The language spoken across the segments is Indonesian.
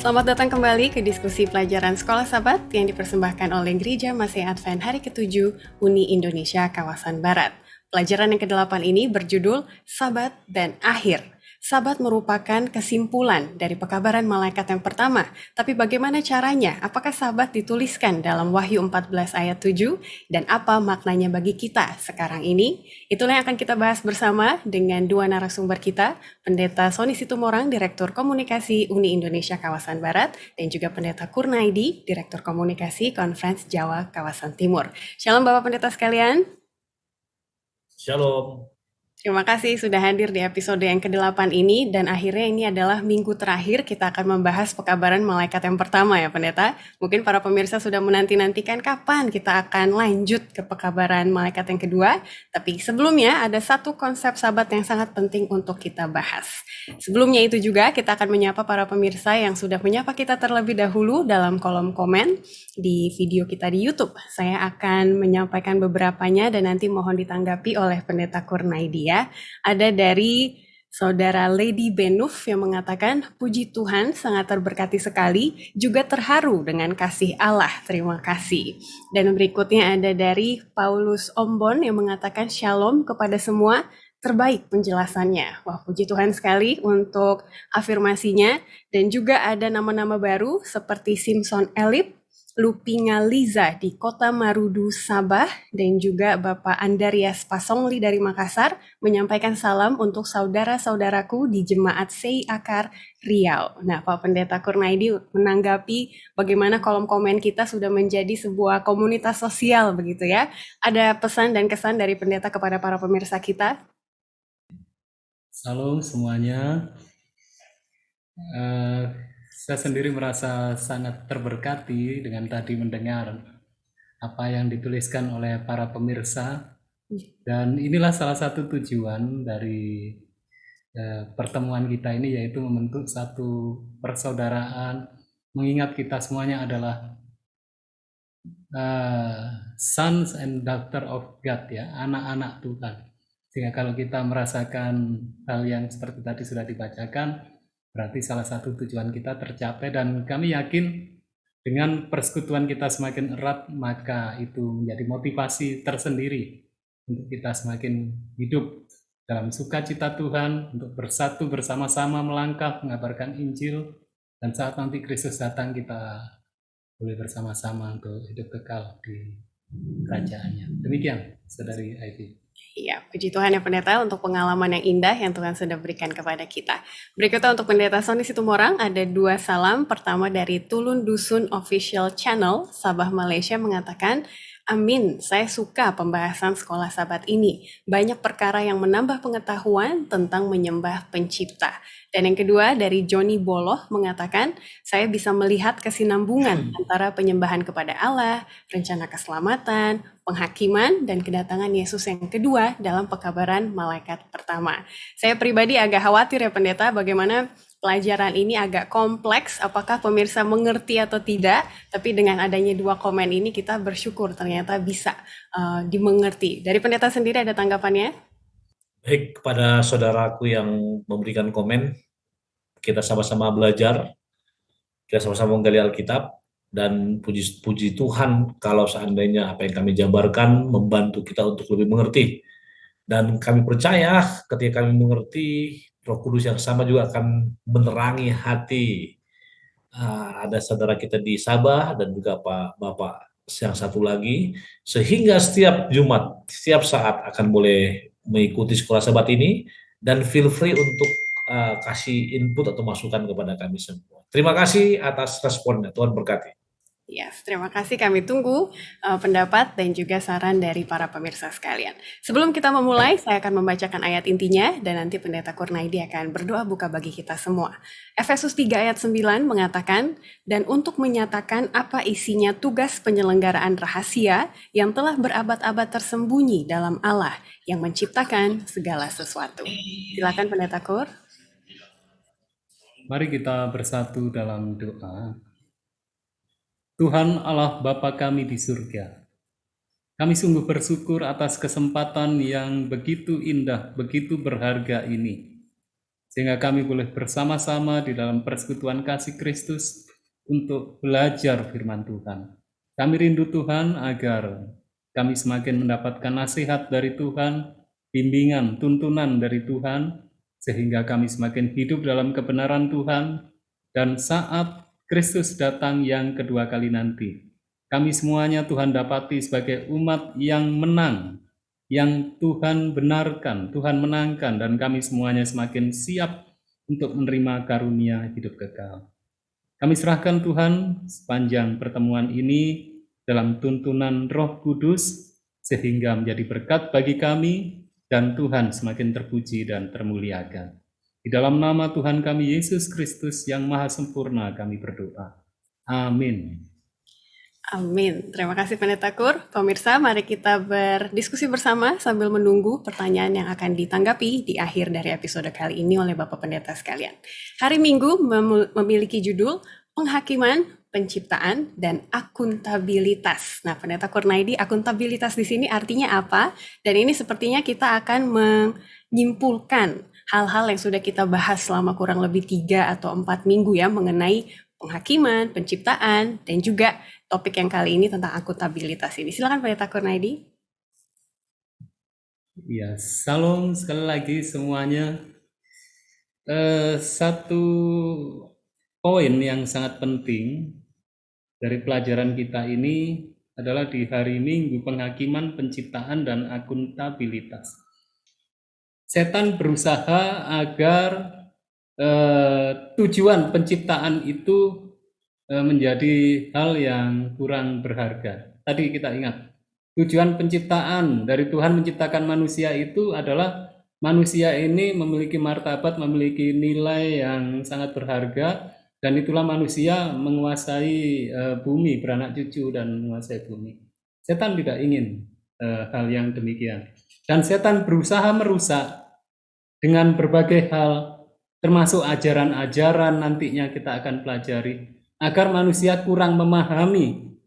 Selamat datang kembali ke diskusi pelajaran Sekolah Sabat yang dipersembahkan oleh Gereja Masih Advent Hari ke-7 Uni Indonesia Kawasan Barat. Pelajaran yang ke-8 ini berjudul Sabat dan Akhir. Sabat merupakan kesimpulan dari pekabaran malaikat yang pertama. Tapi bagaimana caranya? Apakah sabat dituliskan dalam Wahyu 14 ayat 7? Dan apa maknanya bagi kita sekarang ini? Itulah yang akan kita bahas bersama dengan dua narasumber kita, Pendeta Sony Situmorang, Direktur Komunikasi Uni Indonesia Kawasan Barat, dan juga Pendeta Kurnaidi, Direktur Komunikasi Conference Jawa Kawasan Timur. Shalom Bapak Pendeta sekalian. Shalom. Terima kasih sudah hadir di episode yang ke-8 ini, dan akhirnya ini adalah minggu terakhir kita akan membahas pekabaran malaikat yang pertama ya Pendeta. Mungkin para pemirsa sudah menanti-nantikan kapan kita akan lanjut ke pekabaran malaikat yang kedua, tapi sebelumnya ada satu konsep sabat yang sangat penting untuk kita bahas. Sebelumnya itu juga kita akan menyapa para pemirsa yang sudah menyapa kita terlebih dahulu dalam kolom komen di video kita di YouTube. Saya akan menyampaikan beberapanya dan nanti mohon ditanggapi oleh Pendeta Kurnaidi ya. Ada dari Saudara Lady Benuf yang mengatakan, puji Tuhan sangat terberkati sekali, juga terharu dengan kasih Allah, terima kasih. Dan berikutnya ada dari Paulus Ombon yang mengatakan shalom kepada semua, terbaik penjelasannya. Wah, puji Tuhan sekali untuk afirmasinya. Dan juga ada nama-nama baru seperti Simpson Elip, Lupinga Liza di Kota Marudu, Sabah, dan juga Bapak Andarias Pasongli dari Makassar menyampaikan salam untuk saudara-saudaraku di Jemaat Sei Akar Riau. Nah, Pak Pendeta Kurnaidi menanggapi bagaimana kolom komen kita sudah menjadi sebuah komunitas sosial begitu ya. Ada pesan dan kesan dari Pendeta kepada para pemirsa kita? Salam semuanya. Saya sendiri merasa sangat terberkati dengan tadi mendengar apa yang dituliskan oleh para pemirsa, dan inilah salah satu tujuan dari pertemuan kita ini, yaitu membentuk satu persaudaraan, mengingat kita semuanya adalah sons and daughter of God ya, anak-anak Tuhan. Sehingga kalau kita merasakan hal yang seperti tadi sudah dibacakan, berarti salah satu tujuan kita tercapai, dan kami yakin dengan persekutuan kita semakin erat, maka itu menjadi motivasi tersendiri untuk kita semakin hidup dalam sukacita Tuhan, untuk bersatu bersama-sama melangkah mengabarkan Injil, dan saat nanti Kristus datang kita boleh bersama-sama untuk hidup kekal di kerajaannya. Demikian, Saudari Ivy. Iya, puji Tuhan ya Pendeta untuk pengalaman yang indah yang Tuhan sudah berikan kepada kita. Berikutnya untuk Pendeta Sony Situmorang ada dua salam. Pertama dari Tulun Dusun Official Channel, Sabah Malaysia mengatakan, amin, saya suka pembahasan sekolah sabat ini. Banyak perkara yang menambah pengetahuan tentang menyembah pencipta. Dan yang kedua dari Johnny Boloh mengatakan, saya bisa melihat kesinambungan antara penyembahan kepada Allah, rencana keselamatan, penghakiman, dan kedatangan Yesus yang kedua dalam pekabaran malaikat pertama. Saya pribadi agak khawatir ya Pendeta, bagaimana pelajaran ini agak kompleks, apakah pemirsa mengerti atau tidak, tapi dengan adanya dua komen ini kita bersyukur ternyata bisa dimengerti. Dari Pendeta sendiri ada tanggapannya? Baik, kepada saudaraku yang memberikan komen, kita sama-sama belajar, kita sama-sama menggali Alkitab, dan puji Tuhan kalau seandainya apa yang kami jabarkan membantu kita untuk lebih mengerti. Dan kami percaya ketika kami mengerti, Roh Kudus yang sama juga akan menerangi hati. Ada saudara kita di Sabah dan juga Pak Bapak yang satu lagi, sehingga setiap Jumat, setiap saat akan boleh mengikuti sekolah sabat ini, dan feel free untuk kasih input atau masukan kepada kami semua. Terima kasih atas responnya, Tuhan berkati. Yes, terima kasih. Kami tunggu pendapat dan juga saran dari para pemirsa sekalian. Sebelum kita memulai, saya akan membacakan ayat intinya dan nanti Pendeta Kurnaidi akan berdoa buka bagi kita semua. Efesus 3 ayat 9 mengatakan, dan untuk menyatakan apa isinya tugas penyelenggaraan rahasia yang telah berabad-abad tersembunyi dalam Allah yang menciptakan segala sesuatu. Silakan Pendeta Kur. Mari kita bersatu dalam doa. Tuhan Allah Bapa kami di surga, kami sungguh bersyukur atas kesempatan yang begitu indah, begitu berharga ini. sehingga kami boleh bersama-sama di dalam persekutuan kasih Kristus untuk belajar firman Tuhan. Kami rindu Tuhan agar kami semakin mendapatkan nasihat dari Tuhan, bimbingan, tuntunan dari Tuhan, sehingga kami semakin hidup dalam kebenaran Tuhan, dan saat Kristus datang yang kedua kali nanti, kami semuanya Tuhan dapati sebagai umat yang menang, yang Tuhan benarkan, Tuhan menangkan, dan kami semuanya semakin siap untuk menerima karunia hidup kekal. Kami serahkan Tuhan sepanjang pertemuan ini dalam tuntunan Roh Kudus, sehingga menjadi berkat bagi kami, dan Tuhan semakin terpuji dan termuliakan. Di dalam nama Tuhan kami Yesus Kristus yang maha sempurna kami berdoa. Amin. Amin. Terima kasih Pendeta Kur. Pemirsa, mari kita berdiskusi bersama sambil menunggu pertanyaan yang akan ditanggapi di akhir dari episode kali ini oleh Bapak Pendeta sekalian. Hari Minggu memiliki judul Penghakiman, Penciptaan, dan Akuntabilitas. Nah, Pendeta Kurnaidi, akuntabilitas di sini artinya apa? Dan ini sepertinya kita akan menyimpulkan hal-hal yang sudah kita bahas selama kurang lebih 3 atau 4 minggu ya, mengenai penghakiman, penciptaan, dan juga topik yang kali ini tentang akuntabilitas ini. Silakan Pendeta Kurnaidi. Ya, salam sekali lagi semuanya. Satu poin yang sangat penting dari pelajaran kita ini adalah di hari Minggu penghakiman, penciptaan, dan akuntabilitas. Setan berusaha agar tujuan penciptaan itu menjadi hal yang kurang berharga. Tadi kita ingat, tujuan penciptaan dari Tuhan menciptakan manusia itu adalah manusia ini memiliki martabat, memiliki nilai yang sangat berharga, dan itulah manusia menguasai bumi, beranak cucu dan menguasai bumi. Setan tidak ingin hal yang demikian. Dan setan berusaha merusak dengan berbagai hal, termasuk ajaran-ajaran nantinya kita akan pelajari, agar manusia kurang memahami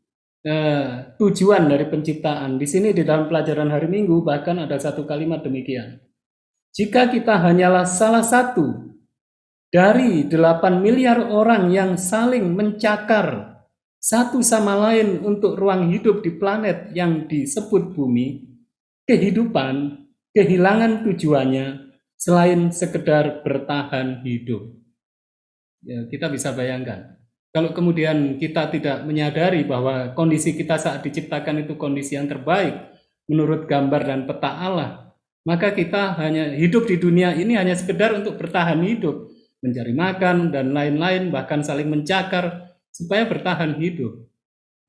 tujuan dari penciptaan. Di sini di dalam pelajaran hari Minggu bahkan ada satu kalimat demikian. Jika kita hanyalah salah satu dari 8 miliar orang yang saling mencakar satu sama lain untuk ruang hidup di planet yang disebut bumi, kehidupan kehilangan tujuannya selain sekedar bertahan hidup. Ya, kita bisa bayangkan. Kalau kemudian kita tidak menyadari bahwa kondisi kita saat diciptakan itu kondisi yang terbaik menurut gambar dan peta Allah, maka kita hanya hidup di dunia ini hanya sekedar untuk bertahan hidup, mencari makan dan lain-lain, bahkan saling mencakar supaya bertahan hidup.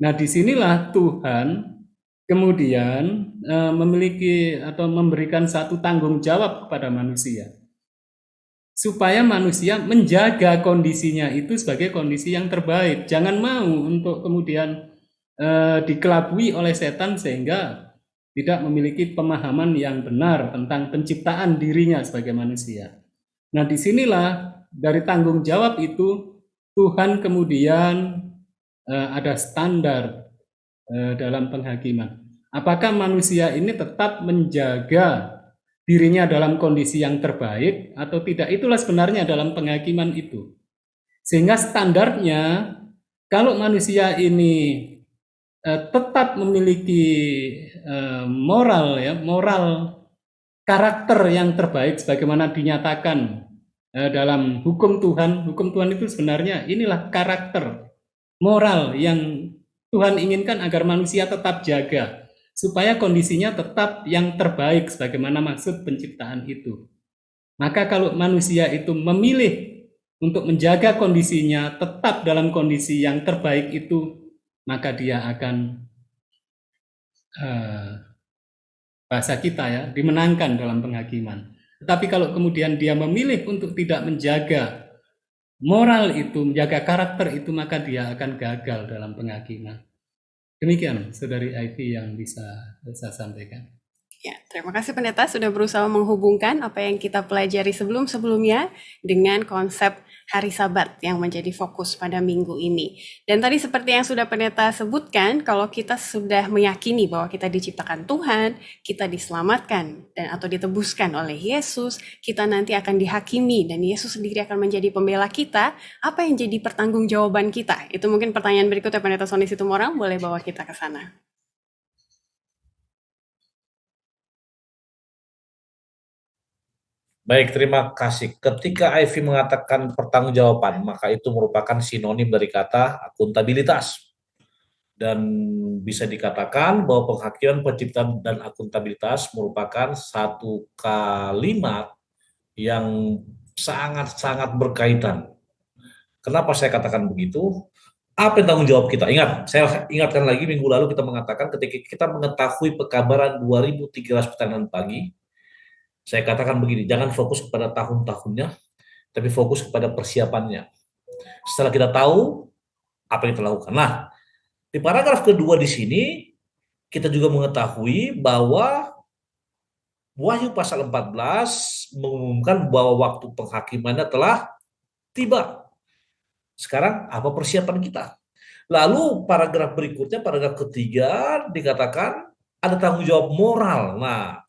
Nah, disinilah Tuhan kemudian memiliki atau memberikan satu tanggung jawab kepada manusia, supaya manusia menjaga kondisinya itu sebagai kondisi yang terbaik. Jangan mau untuk kemudian dikelabui oleh setan sehingga tidak memiliki pemahaman yang benar tentang penciptaan dirinya sebagai manusia. Nah, disinilah dari tanggung jawab itu Tuhan kemudian ada standar dalam penghakiman. Apakah manusia ini tetap menjaga dirinya dalam kondisi yang terbaik atau tidak? Itulah sebenarnya dalam penghakiman itu. Sehingga standarnya, kalau manusia ini tetap memiliki moral karakter yang terbaik sebagaimana dinyatakan dalam hukum Tuhan. Hukum Tuhan itu sebenarnya inilah karakter moral yang Tuhan inginkan agar manusia tetap jaga, supaya kondisinya tetap yang terbaik sebagaimana maksud penciptaan itu. Maka kalau manusia itu memilih untuk menjaga kondisinya tetap dalam kondisi yang terbaik itu, maka dia akan bahasa kita ya, dimenangkan dalam penghakiman. Tetapi kalau kemudian dia memilih untuk tidak menjaga moral itu, menjaga karakter itu, maka dia akan gagal dalam penghakiman. Demikian Saudari Ivy yang bisa saya sampaikan. Ya, terima kasih Pendeta sudah berusaha menghubungkan apa yang kita pelajari sebelum-sebelumnya dengan konsep hari Sabat yang menjadi fokus pada minggu ini. Dan tadi seperti yang sudah Pendeta sebutkan, kalau kita sudah meyakini bahwa kita diciptakan Tuhan, kita diselamatkan dan atau ditebuskan oleh Yesus, kita nanti akan dihakimi dan Yesus sendiri akan menjadi pembela kita, apa yang jadi pertanggungjawaban kita? Itu mungkin pertanyaan berikutnya Pendeta Sony Situmorang, boleh bawa kita ke sana. Baik, terima kasih. Ketika Ivy mengatakan pertanggungjawaban, maka itu merupakan sinonim dari kata akuntabilitas. Dan bisa dikatakan bahwa penghakiman, penciptaan, dan akuntabilitas merupakan satu kalimat yang sangat-sangat berkaitan. Kenapa saya katakan begitu? Apa yang tanggung jawab kita? Ingat, saya ingatkan lagi minggu lalu kita mengatakan ketika kita mengetahui pekabaran 2300 pertanyaan pagi, saya katakan begini, jangan fokus kepada tahun-tahunnya, tapi fokus kepada persiapannya. Setelah kita tahu apa yang kita lakukan. Nah, di paragraf kedua di sini, kita juga mengetahui bahwa Wahyu pasal 14 mengumumkan bahwa waktu penghakimannya telah tiba. Sekarang apa persiapan kita? Lalu paragraf berikutnya, paragraf ketiga, dikatakan ada tanggung jawab moral. Nah,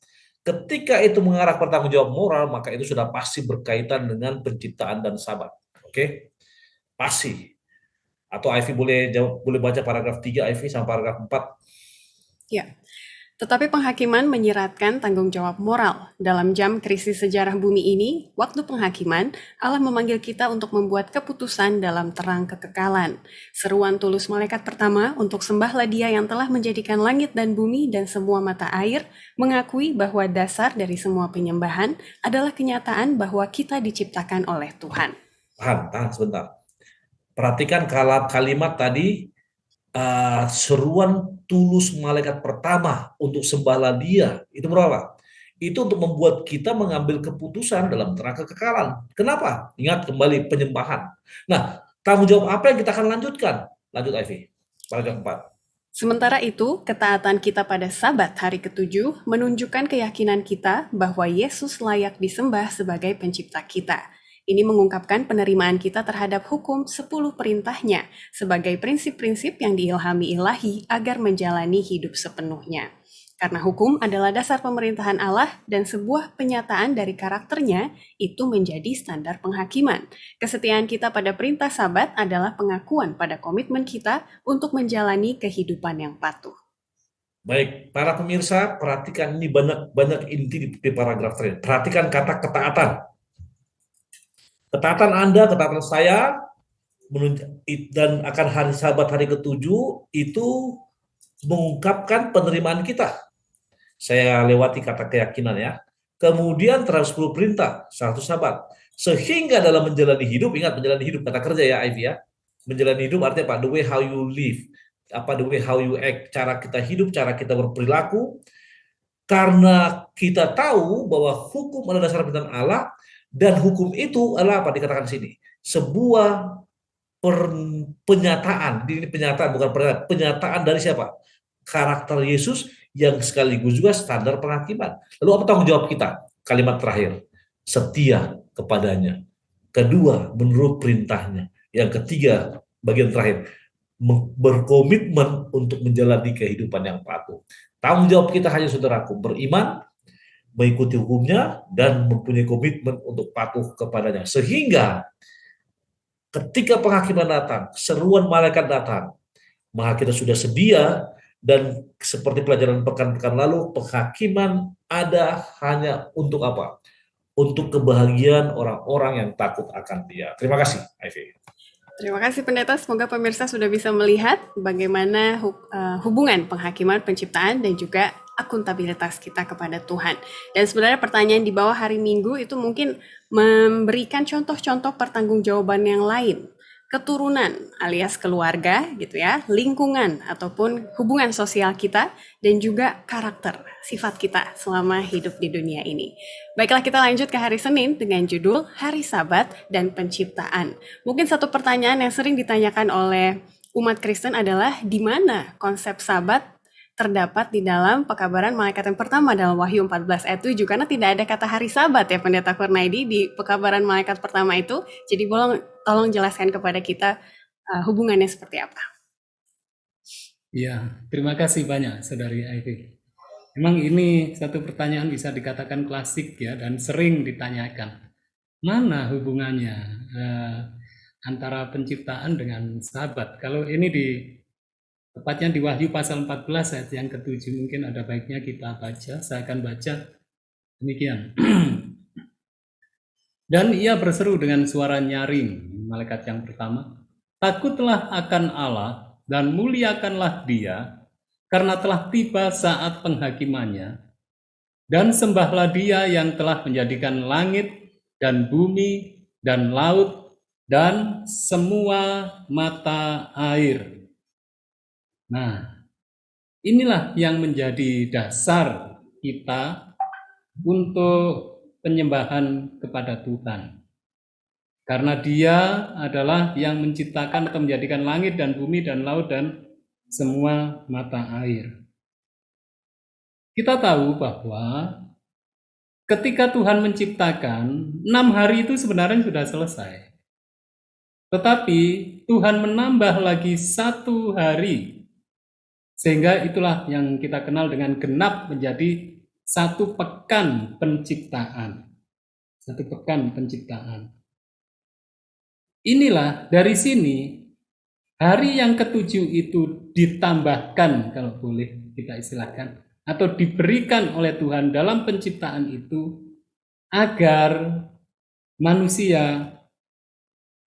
ketika itu mengarah pada tanggung jawab moral, maka itu sudah pasti berkaitan dengan penciptaan dan Sabat. Oke? Pasti. Atau Ivy boleh baca paragraf 3 Ivy sampai paragraf 4. Ya. Tetapi penghakiman menyiratkan tanggung jawab moral. Dalam jam krisis sejarah bumi ini, waktu penghakiman, Allah memanggil kita untuk membuat keputusan dalam terang kekekalan. Seruan tulus malaikat pertama untuk sembahlah Dia yang telah menjadikan langit dan bumi dan semua mata air, mengakui bahwa dasar dari semua penyembahan adalah kenyataan bahwa kita diciptakan oleh Tuhan. Tahan sebentar. Perhatikan kalimat tadi, seruan tulus malaikat pertama untuk sembahlah Dia. Itu berapa? Itu untuk membuat kita mengambil keputusan dalam terang kekekalan. Kenapa? Ingat kembali penyembahan. Nah, tanggung jawab apa yang kita akan lanjutkan? Lanjut Ivy, paragraf 4. Sementara itu, ketaatan kita pada Sabat hari ke-7 menunjukkan keyakinan kita bahwa Yesus layak disembah sebagai pencipta kita. Ini mengungkapkan penerimaan kita terhadap hukum 10 perintahnya sebagai prinsip-prinsip yang diilhami ilahi agar menjalani hidup sepenuhnya. Karena hukum adalah dasar pemerintahan Allah dan sebuah penyataan dari karakternya, itu menjadi standar penghakiman. Kesetiaan kita pada perintah Sabat adalah pengakuan pada komitmen kita untuk menjalani kehidupan yang patuh. Baik, para pemirsa, perhatikan ini banyak inti di paragraf terakhir. Perhatikan kata ketaatan. Ketaatan Anda, ketaatan saya, dan akan hari Sabat hari ke-7 itu mengungkapkan penerimaan kita. Saya lewati kata keyakinan ya. Kemudian terhadap 10 perintah, 100 Sabat. Sehingga dalam menjalani hidup, ingat menjalani hidup, kata kerja ya Ivy ya. Menjalani hidup artinya apa? The way how you live. Apa the way how you act. Cara kita hidup, cara kita berperilaku. Karena kita tahu bahwa hukum adalah dasar pemerintahan Allah, dan hukum itu adalah apa dikatakan di sini? Sebuah penyataan, ini penyataan bukan penyataan dari siapa? Karakter Yesus yang sekaligus juga standar penghakiman. Lalu apa tanggung jawab kita? Kalimat terakhir, setia kepadanya. Kedua, menurut perintahnya. Yang ketiga, bagian terakhir, berkomitmen untuk menjalani kehidupan yang patuh. Tanggung jawab kita hanya saudaraku, beriman, mengikuti hukumnya, dan mempunyai komitmen untuk patuh kepadanya. Sehingga ketika penghakiman datang, seruan malaikat datang, maka kita sudah sedia, dan seperti pelajaran pekan-pekan lalu, penghakiman ada hanya untuk apa? Untuk kebahagiaan orang-orang yang takut akan Dia. Terima kasih, Ivy. Terima kasih Pendeta, semoga pemirsa sudah bisa melihat bagaimana hubungan penghakiman, penciptaan, dan juga akuntabilitas kita kepada Tuhan. Dan sebenarnya pertanyaan di bawah hari Minggu itu mungkin memberikan contoh-contoh pertanggungjawaban yang lain. Keturunan alias keluarga gitu ya, lingkungan ataupun hubungan sosial kita, dan juga karakter, sifat kita selama hidup di dunia ini. Baiklah, kita lanjut ke hari Senin dengan judul Hari Sabat dan Penciptaan. Mungkin satu pertanyaan yang sering ditanyakan oleh umat Kristen adalah di mana konsep Sabat terdapat di dalam pekabaran malaikat yang pertama dalam Wahyu 14 ayat 7, karena tidak ada kata hari Sabat ya Pendeta Kurnaidi di pekabaran malaikat pertama itu. Jadi tolong jelaskan kepada kita hubungannya seperti apa. Ya, terima kasih banyak Saudari Ivy. Memang ini satu pertanyaan bisa dikatakan klasik ya, dan sering ditanyakan. Mana hubungannya antara penciptaan dengan Sabat? Kalau ini tepatnya di Wahyu pasal 14 ayat yang ke-7, mungkin ada baiknya kita baca. Saya akan baca demikian. Dan ia berseru dengan suara nyaring, malaikat yang pertama, takutlah akan Allah dan muliakanlah Dia, karena telah tiba saat penghakimannya, dan sembahlah Dia yang telah menjadikan langit dan bumi dan laut dan semua mata air. Nah, inilah yang menjadi dasar kita untuk penyembahan kepada Tuhan. Karena Dia adalah yang menciptakan atau menjadikan langit dan bumi dan laut dan semua mata air. Kita tahu bahwa ketika Tuhan menciptakan, 6 hari itu sebenarnya sudah selesai. Tetapi Tuhan menambah lagi 1 hari. Sehingga itulah yang kita kenal dengan genap menjadi 1 pekan penciptaan. 1 pekan penciptaan. Inilah dari sini hari yang ke-7 itu ditambahkan, kalau boleh kita istilahkan, atau diberikan oleh Tuhan dalam penciptaan itu agar manusia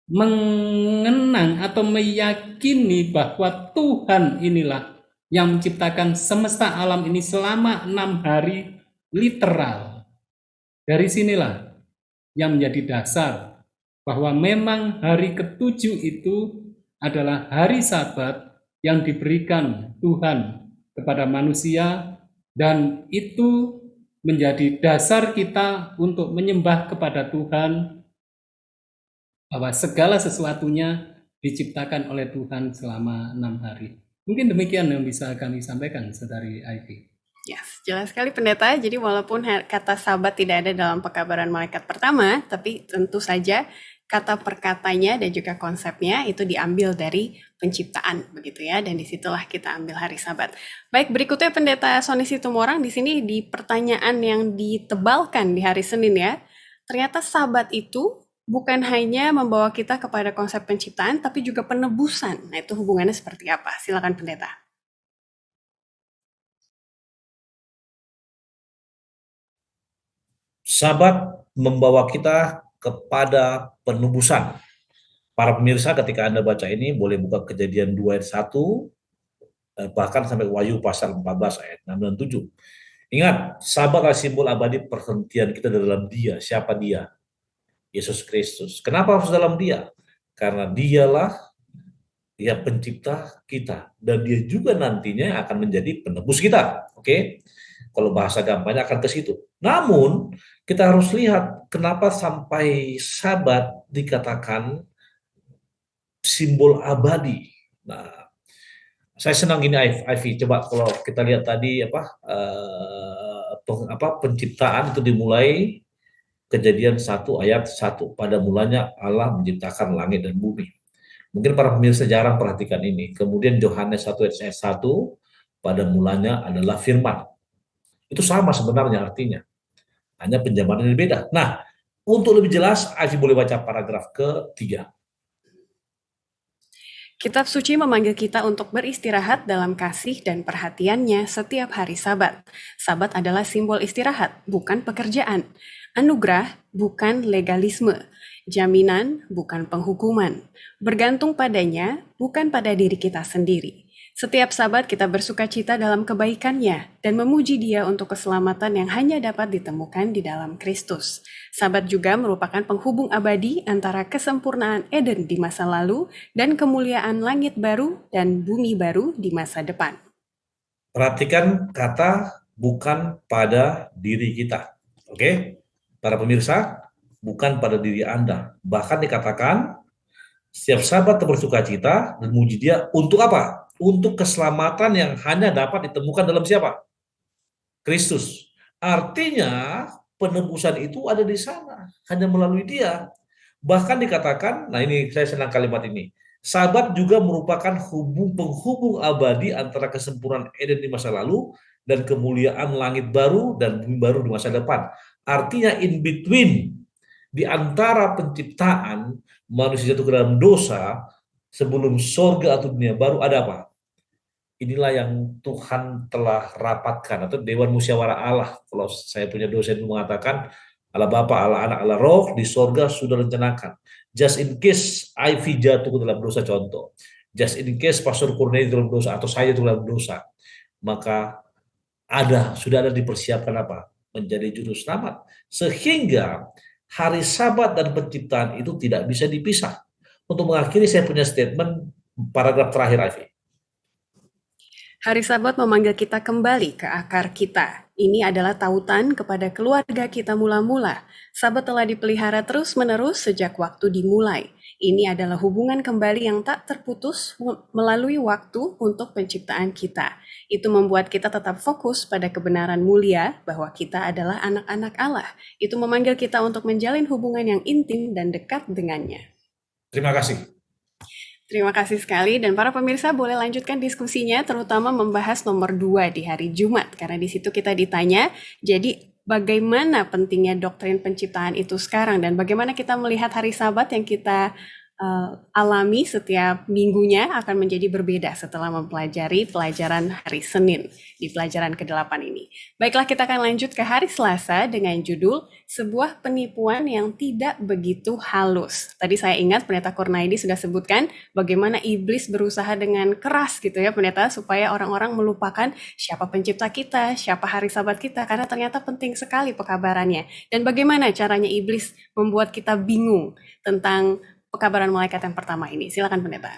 mengenang atau meyakini bahwa Tuhan inilah yang menciptakan semesta alam ini selama 6 hari literal. Dari sinilah yang menjadi dasar bahwa memang hari ke-7 itu adalah hari Sabat yang diberikan Tuhan kepada manusia, dan itu menjadi dasar kita untuk menyembah kepada Tuhan, bahwa segala sesuatunya diciptakan oleh Tuhan selama 6 hari. Mungkin demikian yang bisa kami sampaikan, Saudari Ivy. Yes, jelas sekali Pendeta. Jadi walaupun kata Sabat tidak ada dalam pekabaran malaikat pertama, tapi tentu saja kata perkatanya dan juga konsepnya itu diambil dari penciptaan, begitu ya. Dan disitulah kita ambil hari Sabat. Baik, berikutnya Pendeta Sony Situmorang di sini di pertanyaan yang ditebalkan di hari Senin ya. Ternyata Sabat itu bukan hanya membawa kita kepada konsep penciptaan, tapi juga penebusan. Nah, itu hubungannya seperti apa? Silakan Pendeta. Sabat membawa kita kepada penebusan. Para pemirsa, ketika Anda baca ini, boleh buka Kejadian 2 ayat 1, bahkan sampai Wahyu pasal 14 ayat 6 dan 7. Ingat, Sabat adalah simbol abadi perhentian kita dalam Dia. Siapa Dia? Yesus Kristus. Kenapa harus dalam Dia? Karena Dialah yang pencipta kita, dan Dia juga nantinya akan menjadi penebus kita. Oke? Kalau bahasa gampangnya akan ke situ. Namun, kita harus lihat kenapa sampai Sabat dikatakan simbol abadi. Nah, saya senang gini, Ivy. Coba kalau kita lihat tadi penciptaan itu dimulai Kejadian 1 ayat 1. Pada mulanya Allah menciptakan langit dan bumi. Mungkin para pemirsa jarang perhatikan ini. Kemudian Yohanes 1 ayat 1, pada mulanya adalah firman. Itu sama sebenarnya artinya. Hanya penjabarannya beda. Nah, untuk lebih jelas, Ivy boleh baca paragraf ke-3. Kitab suci memanggil kita untuk beristirahat dalam kasih dan perhatiannya setiap hari Sabat. Sabat adalah simbol istirahat, bukan pekerjaan. Anugerah, bukan legalisme. Jaminan, bukan penghukuman. Bergantung padanya, bukan pada diri kita sendiri. Setiap Sabat kita bersuka cita dalam kebaikannya dan memuji Dia untuk keselamatan yang hanya dapat ditemukan di dalam Kristus. Sabat juga merupakan penghubung abadi antara kesempurnaan Eden di masa lalu dan kemuliaan langit baru dan bumi baru di masa depan. Perhatikan kata bukan pada diri kita. Oke? Para pemirsa, bukan pada diri Anda. Bahkan dikatakan setiap Sabat bersuka cita dan memuji Dia untuk apa? untuk keselamatan yang hanya dapat ditemukan dalam siapa? Kristus. Artinya penebusan itu ada di sana, hanya melalui Dia. Bahkan dikatakan, nah ini saya senang kalimat ini, Sabat juga merupakan penghubung abadi antara kesempurnaan Eden di masa lalu dan kemuliaan langit baru dan bumi baru di masa depan. Artinya in between, di antara penciptaan manusia jatuh ke dalam dosa, sebelum sorga atau dunia baru ada apa? Inilah yang Tuhan telah rapatkan, atau Dewan Musyawarah Allah. Kalau saya punya dosen mengatakan, Allah Bapa, Allah Anak, Allah Roh di sorga sudah rencanakan. Just in case Ivy jatuh ke dalam dosa, contoh. Just in case Pastor Kurnia dalam dosa, atau saya dalam dosa. Maka sudah ada dipersiapkan apa? Menjadi juru selamat. Sehingga hari Sabat dan penciptaan itu tidak bisa dipisah. Untuk mengakhiri saya punya statement paragraf terakhir, Ivy. Hari Sabat memanggil kita kembali ke akar kita. Ini adalah tautan kepada keluarga kita mula-mula. Sabat telah dipelihara terus-menerus sejak waktu dimulai. Ini adalah hubungan kembali yang tak terputus melalui waktu untuk penciptaan kita. Itu membuat kita tetap fokus pada kebenaran mulia bahwa kita adalah anak-anak Allah. Itu memanggil kita untuk menjalin hubungan yang intim dan dekat dengannya. Terima kasih. Terima kasih sekali, dan para pemirsa boleh lanjutkan diskusinya, terutama membahas nomor 2 di hari Jumat, karena di situ kita ditanya, jadi bagaimana pentingnya doktrin penciptaan itu sekarang, dan bagaimana kita melihat hari Sabat yang kita alami setiap minggunya akan menjadi berbeda setelah mempelajari pelajaran hari Senin di pelajaran ke-8 ini. Baiklah, kita akan lanjut ke hari Selasa dengan judul Sebuah Penipuan yang Tidak Begitu Halus. Tadi saya ingat Pendeta Kurnaidi sudah sebutkan bagaimana iblis berusaha dengan keras gitu ya Pendeta, supaya orang-orang melupakan siapa pencipta kita, siapa hari Sabat kita, karena ternyata penting sekali pekabarannya. Dan bagaimana caranya iblis membuat kita bingung tentang pekabaran malaikat yang pertama ini. Silakan Pendeta.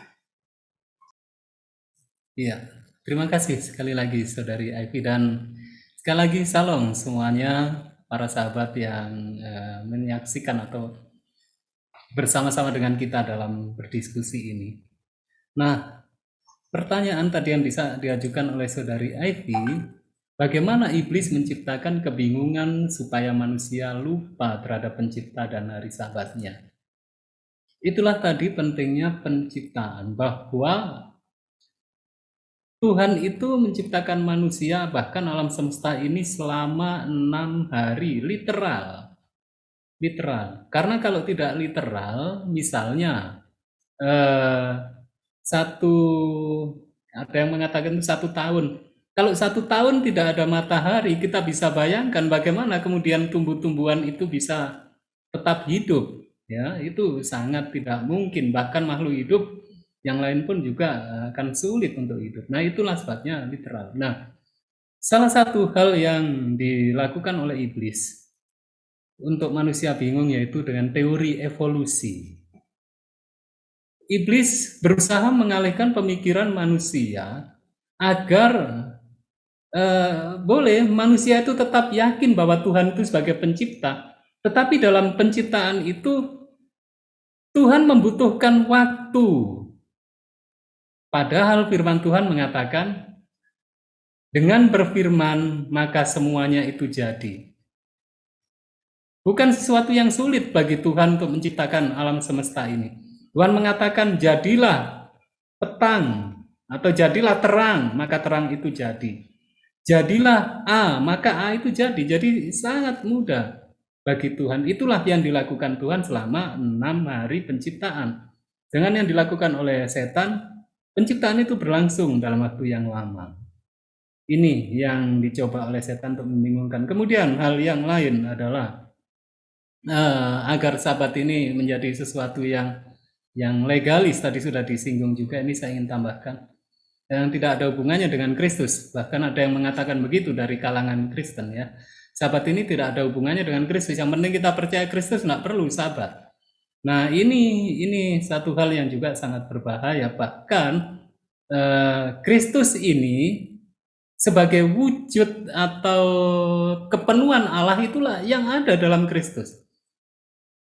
Iya, terima kasih sekali lagi Saudari Ivy, dan sekali lagi salam semuanya para sahabat yang menyaksikan atau bersama-sama dengan kita dalam berdiskusi ini. Nah, pertanyaan tadi yang bisa diajukan oleh Saudari Ivy, bagaimana iblis menciptakan kebingungan supaya manusia lupa terhadap pencipta dan hari Sabatnya? Itulah tadi pentingnya penciptaan, bahwa Tuhan itu menciptakan manusia, bahkan alam semesta ini selama 6 hari, literal. Karena kalau tidak literal, misalnya ada yang mengatakan itu 1 tahun. Kalau 1 tahun tidak ada matahari, kita bisa bayangkan bagaimana kemudian tumbuh-tumbuhan itu bisa tetap hidup. Ya, itu sangat tidak mungkin. Bahkan makhluk hidup yang lain pun juga akan sulit untuk hidup. Nah, itulah sebabnya literal. Nah, salah satu hal yang dilakukan oleh iblis untuk manusia bingung yaitu dengan teori evolusi. Iblis berusaha mengalihkan pemikiran manusia agar boleh manusia itu tetap yakin bahwa Tuhan itu sebagai pencipta. Tetapi dalam penciptaan itu Tuhan membutuhkan waktu. Padahal firman Tuhan mengatakan, dengan berfirman maka semuanya itu jadi. Bukan sesuatu yang sulit bagi Tuhan untuk menciptakan alam semesta ini. Tuhan mengatakan jadilah petang atau jadilah terang, maka terang itu jadi. Jadilah A, maka A itu jadi. Jadi sangat mudah bagi Tuhan. Itulah yang dilakukan Tuhan selama 6 hari penciptaan. Dengan yang dilakukan oleh setan, penciptaan itu berlangsung dalam waktu yang lama. Ini yang dicoba oleh setan untuk membingungkan. Kemudian hal yang lain adalah agar Sabat ini menjadi sesuatu yang legalis, tadi sudah disinggung juga, ini saya ingin tambahkan, yang tidak ada hubungannya dengan Kristus. Bahkan ada yang mengatakan begitu dari kalangan Kristen ya. Sabat ini tidak ada hubungannya dengan Kristus. Yang penting kita percaya Kristus, nggak perlu Sabat. Nah, ini satu hal yang juga sangat berbahaya. Bahkan Kristus ini sebagai wujud atau kepenuhan Allah itulah yang ada dalam Kristus.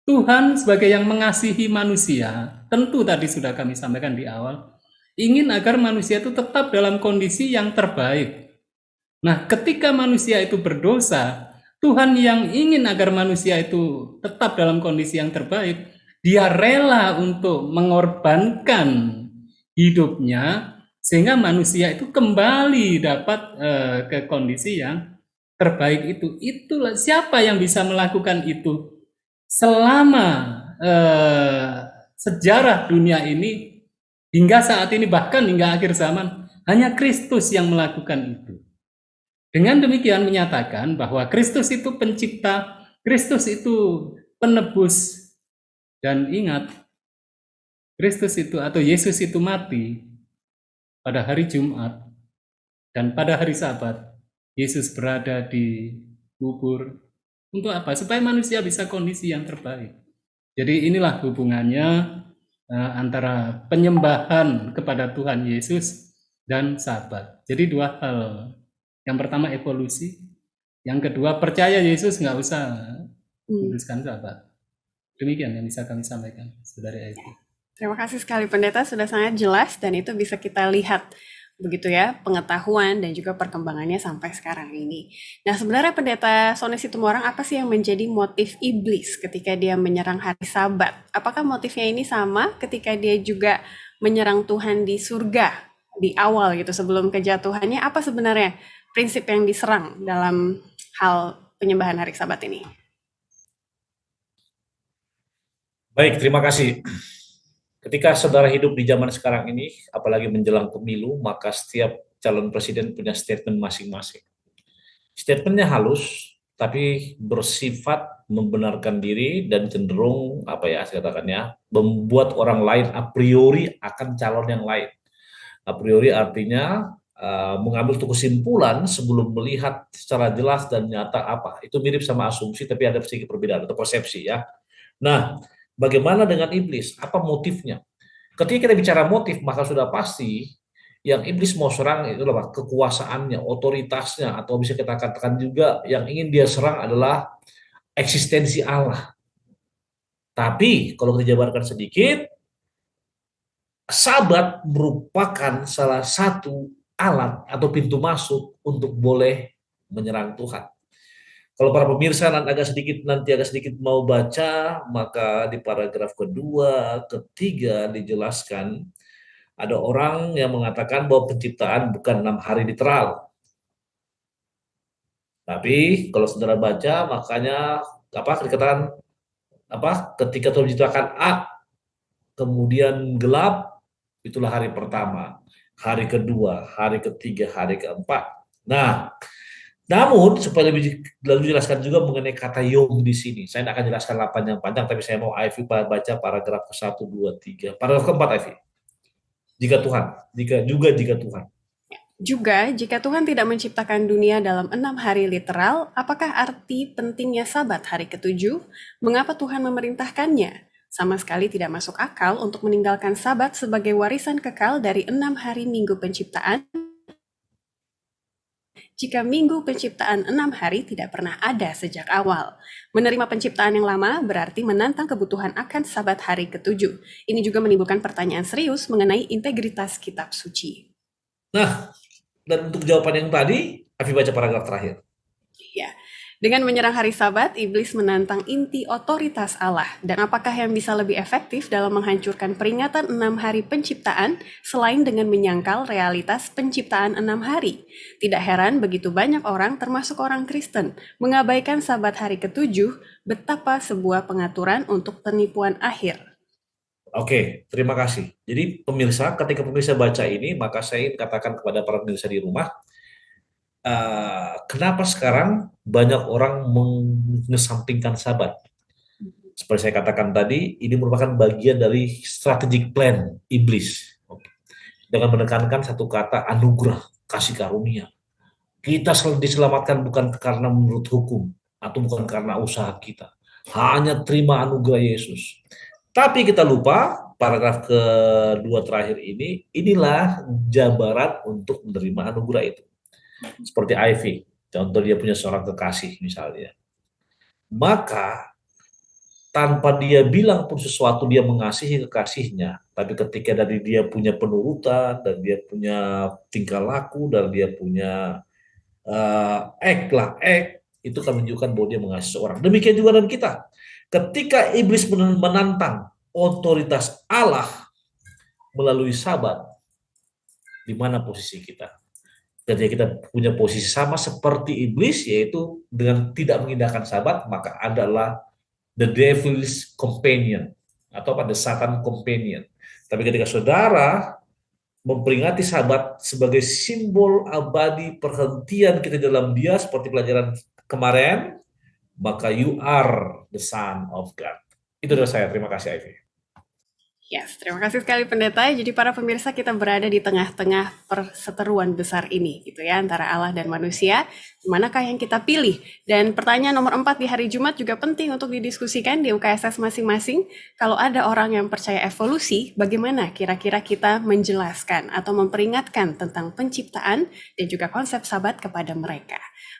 Tuhan sebagai yang mengasihi manusia, tentu tadi sudah kami sampaikan di awal, ingin agar manusia itu tetap dalam kondisi yang terbaik. Nah, ketika manusia itu berdosa, Tuhan yang ingin agar manusia itu tetap dalam kondisi yang terbaik, dia rela untuk mengorbankan hidupnya sehingga manusia itu kembali dapat ke kondisi yang terbaik itu. Itulah siapa yang bisa melakukan itu selama sejarah dunia ini hingga saat ini, bahkan hingga akhir zaman, hanya Kristus yang melakukan itu. Dengan demikian menyatakan bahwa Kristus itu pencipta, Kristus itu penebus, dan ingat, Kristus itu atau Yesus itu mati pada hari Jumat, dan pada hari Sabat Yesus berada di kubur. Untuk apa? Supaya manusia bisa kondisi yang terbaik. Jadi inilah hubungannya antara penyembahan kepada Tuhan Yesus dan Sabat. Jadi dua hal. Yang pertama evolusi, yang kedua percaya Yesus, nggak usah kuduskan Sabat. Demikian yang bisa kami sampaikan, Saudari Aiki. Terima kasih sekali Pendeta, sudah sangat jelas dan itu bisa kita lihat begitu ya, pengetahuan dan juga perkembangannya sampai sekarang ini. Nah, sebenarnya Pendeta Sony Situmorang, apa sih yang menjadi motif iblis ketika dia menyerang hari Sabat? Apakah motifnya ini sama ketika dia juga menyerang Tuhan di surga di awal gitu, sebelum kejatuhannya? Apa sebenarnya prinsip yang diserang dalam hal penyembahan hari Sabat ini? Baik, terima kasih. Ketika saudara hidup di zaman sekarang ini, apalagi menjelang pemilu, maka setiap calon presiden punya statement masing-masing. Statementnya halus, tapi bersifat membenarkan diri dan cenderung, saya katakannya, membuat orang lain a priori akan calon yang lain. A priori artinya mengambil suatu kesimpulan sebelum melihat secara jelas dan nyata apa. Itu mirip sama asumsi, tapi ada sedikit perbedaan atau persepsi ya. Nah, bagaimana dengan iblis? Apa motifnya? Ketika kita bicara motif, maka sudah pasti yang iblis mau serang itu adalah kekuasaannya, otoritasnya, atau bisa kita katakan juga yang ingin dia serang adalah eksistensi Allah. Tapi kalau kita jabarkan sedikit, Sabat merupakan salah satu alat atau pintu masuk untuk boleh menyerang Tuhan. Kalau para pemirsa nanti agak sedikit mau baca, maka di paragraf kedua, ketiga dijelaskan ada orang yang mengatakan bahwa penciptaan bukan 6 hari literal. Tapi kalau saudara baca, makanya dikatakan ketika Tuhan menciptakan A, kemudian gelap, itulah hari pertama, hari kedua, hari ketiga, hari keempat. Nah, namun supaya lebih jelaskan juga mengenai kata yom di sini. Saya tidak akan jelaskan panjang-panjang, tapi saya mau Ivy baca paragraf ke-1, 2, 3. Paragraf keempat, Ivy. Jika Tuhan. Juga, jika Tuhan tidak menciptakan dunia dalam 6 hari literal, apakah arti pentingnya Sabat hari ke-7? Mengapa Tuhan memerintahkannya? Sama sekali tidak masuk akal untuk meninggalkan Sabat sebagai warisan kekal dari 6 hari minggu penciptaan, jika minggu penciptaan 6 hari tidak pernah ada sejak awal. Menerima penciptaan yang lama berarti menantang kebutuhan akan Sabat hari ke-7. Ini juga menimbulkan pertanyaan serius mengenai integritas kitab suci. Nah, dan untuk jawaban yang tadi, Afi baca paragraf terakhir. Ya, dengan menyerang hari Sabat, iblis menantang inti otoritas Allah. Dan apakah yang bisa lebih efektif dalam menghancurkan peringatan 6 hari penciptaan selain dengan menyangkal realitas penciptaan 6 hari? Tidak heran begitu banyak orang, termasuk orang Kristen, mengabaikan Sabat hari ke-7, betapa sebuah pengaturan untuk penipuan akhir. Oke, terima kasih. Jadi pemirsa, ketika pemirsa baca ini, maka saya ingin katakan kepada para pemirsa di rumah, kenapa sekarang banyak orang mengesampingkan Sabat? Seperti saya katakan tadi, ini merupakan bagian dari strategic plan iblis. Dengan menekankan satu kata anugerah, kasih karunia. Kita diselamatkan bukan karena menurut hukum, atau bukan karena usaha kita. Hanya terima anugerah Yesus. Tapi kita lupa, paragraf kedua terakhir ini, inilah jabaran untuk menerima anugerah itu. Seperti Ivy, contoh dia punya seorang kekasih misalnya. Maka, tanpa dia bilang pun sesuatu dia mengasihi kekasihnya, tapi ketika dari dia punya penurutan, dan dia punya tingkah laku, dan dia punya itu kan menunjukkan bahwa dia mengasihi seorang. Demikian juga dengan kita. Ketika iblis menantang otoritas Allah melalui Sabat, di mana posisi kita? Ketika kita punya posisi sama seperti iblis, yaitu dengan tidak mengindahkan Sabat, maka adalah the devil's companion, atau pada Satan companion. Tapi ketika saudara memperingati Sabat sebagai simbol abadi perhentian kita dalam Dia, seperti pelajaran kemarin, maka you are the son of God. Itu dari saya. Terima kasih, Ivy. Yes, terima kasih sekali Pendeta. Jadi para pemirsa, kita berada di tengah-tengah perseteruan besar ini gitu ya, antara Allah dan manusia. Manakah yang kita pilih? Dan pertanyaan nomor 4 di hari Jumat juga penting untuk didiskusikan di UKSS masing-masing. Kalau ada orang yang percaya evolusi, bagaimana kira-kira kita menjelaskan atau memperingatkan tentang penciptaan dan juga konsep Sabat kepada mereka?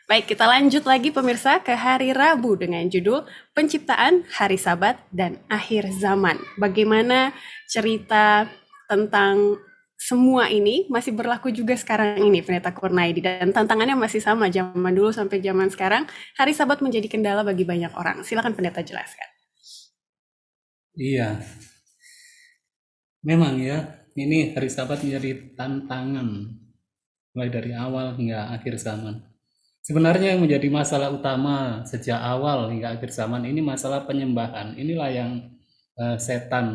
Baik, kita lanjut lagi pemirsa ke hari Rabu dengan judul Penciptaan, Hari Sabat, dan Akhir Zaman. Bagaimana cerita tentang semua ini masih berlaku juga sekarang ini, Pendeta Kurnaidi, dan tantangannya masih sama zaman dulu sampai zaman sekarang. Hari Sabat menjadi kendala bagi banyak orang. Silakan Pendeta jelaskan. Iya, memang ya, ini hari Sabat menjadi tantangan mulai dari awal hingga akhir zaman. Sebenarnya yang menjadi masalah utama sejak awal hingga akhir zaman ini masalah penyembahan. Inilah yang setan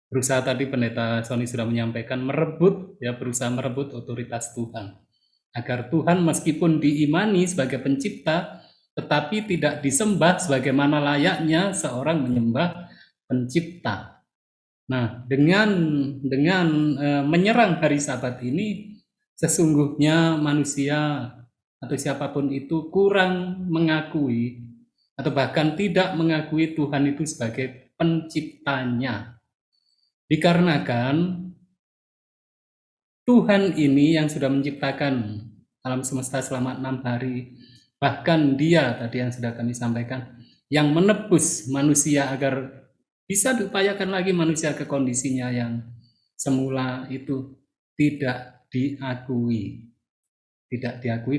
berusaha, tadi Pendeta Sony sudah menyampaikan, berusaha merebut otoritas Tuhan. Agar Tuhan meskipun diimani sebagai pencipta, tetapi tidak disembah sebagaimana layaknya seorang menyembah pencipta. Nah, dengan menyerang hari Sabat ini, sesungguhnya manusia atau siapapun itu kurang mengakui atau bahkan tidak mengakui Tuhan itu sebagai penciptanya. Dikarenakan Tuhan ini yang sudah menciptakan alam semesta selama 6 hari, bahkan Dia tadi yang sudah kami sampaikan, yang menebus manusia agar bisa diupayakan lagi manusia ke kondisinya yang semula itu, tidak diakui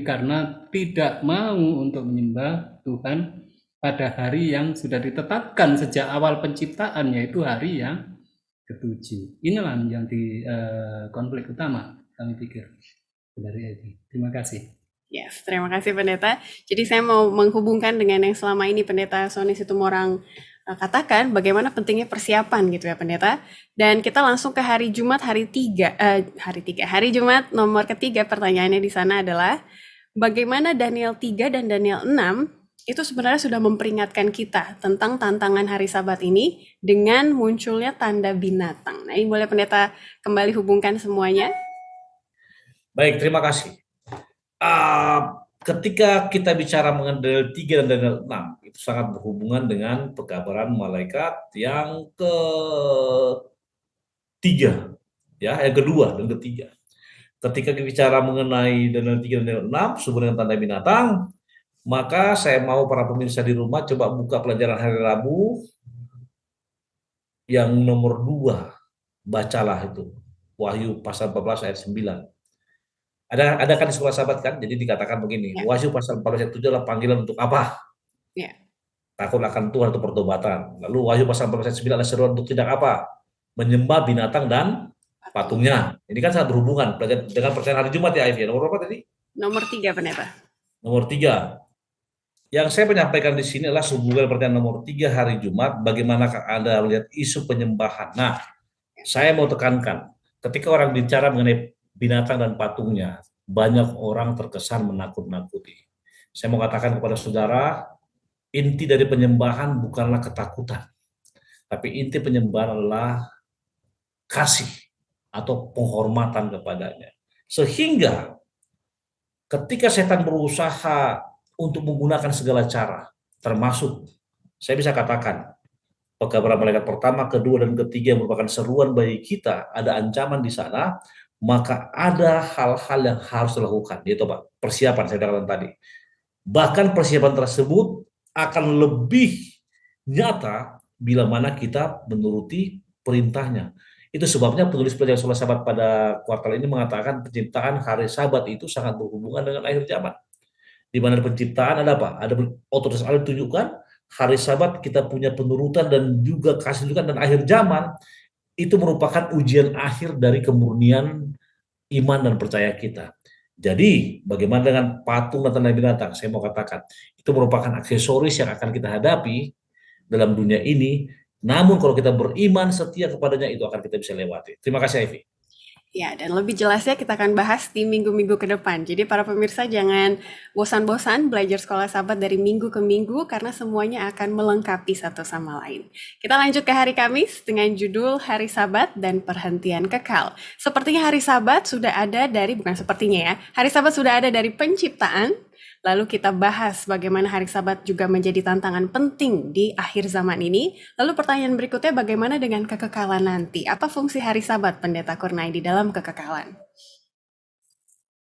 karena tidak mau untuk menyembah Tuhan pada hari yang sudah ditetapkan sejak awal penciptaan, yaitu hari yang ke-7. Inilah yang menjadi konflik utama kami pikir dari ini. Terima kasih. Yes, terima kasih Pendeta. Jadi saya mau menghubungkan dengan yang selama ini Pendeta Sony Situmorang katakan, bagaimana pentingnya persiapan gitu ya Pendeta. Dan kita langsung ke hari Jumat, hari Jumat nomor ketiga. Pertanyaannya di sana adalah bagaimana Daniel 3 dan Daniel 6 itu sebenarnya sudah memperingatkan kita tentang tantangan hari Sabat ini dengan munculnya tanda binatang. Nah, ini boleh Pendeta kembali hubungkan semuanya. Baik, terima kasih. Ketika kita bicara mengenai Daniel 3 dan Daniel 6, itu sangat berhubungan dengan pekabaran malaikat yang ketiga, ya, yang kedua dan ketiga. Ketika kita bicara mengenai Daniel 3 dan Daniel 6, sehubungan dengan tanda binatang, maka saya mau para pemirsa di rumah coba buka pelajaran hari Rabu yang nomor 2, bacalah itu, Wahyu pasal 14 ayat 9. Ada kan di sekolah Sabat kan, jadi dikatakan begini, ya. Wahyu pasal 14 ayat 7 adalah panggilan untuk apa? Ya. Takut akan Tuhan atau pertobatan. Lalu Wahyu pasal 14 ayat 9 adalah seruan untuk tidak apa? Menyembah binatang dan patungnya. Ini kan sangat berhubungan dengan percayaan hari Jumat ya, Ivy. Nomor berapa tadi? Nomor 3, Pendeta. Nomor 3. Yang saya menyampaikan di sini adalah hubungan pertanyaan nomor 3 hari Jumat, bagaimana Anda melihat isu penyembahan. Nah, saya mau tekankan, ketika orang bicara mengenai binatang dan patungnya, banyak orang terkesan menakut-nakuti. Saya mau katakan kepada saudara, inti dari penyembahan bukanlah ketakutan, tapi inti penyembahan adalah kasih atau penghormatan kepadanya. Sehingga ketika setan berusaha untuk menggunakan segala cara, termasuk saya bisa katakan pekabaran malaikat pertama, kedua, dan ketiga yang merupakan seruan bagi kita, ada ancaman di sana, maka ada hal-hal yang harus dilakukan, yaitu Pak, persiapan saya katakan tadi. Bahkan persiapan tersebut akan lebih nyata bila mana kita menuruti perintahnya. Itu sebabnya penulis pelajaran sholat Sabat pada kuartal ini mengatakan penciptaan hari Sabat itu sangat berhubungan dengan akhir zaman. Di mana penciptaan ada apa? Ada otoritas Allah ditunjukkan, hari Sabat kita punya penurutan dan juga kasih tunjukkan, dan akhir zaman itu merupakan ujian akhir dari kemurnian iman dan percaya kita. Jadi, bagaimana dengan patung dan tanda binatang? Saya mau katakan, itu merupakan aksesoris yang akan kita hadapi dalam dunia ini. Namun kalau kita beriman setia kepadanya, itu akan kita bisa lewati. Terima kasih, Ivy. Ya, dan lebih jelasnya kita akan bahas di minggu-minggu ke depan. Jadi para pemirsa jangan bosan-bosan belajar sekolah Sabat dari minggu ke minggu karena semuanya akan melengkapi satu sama lain. Kita lanjut ke hari Kamis dengan judul Hari Sabat dan Perhentian Kekal. Sepertinya hari Sabat sudah ada dari, bukan sepertinya ya, hari Sabat sudah ada dari penciptaan. Lalu kita bahas bagaimana hari Sabat juga menjadi tantangan penting di akhir zaman ini. Lalu pertanyaan berikutnya, bagaimana dengan kekekalan nanti? Apa fungsi hari Sabat, Pendeta Kurnai, di dalam kekekalan?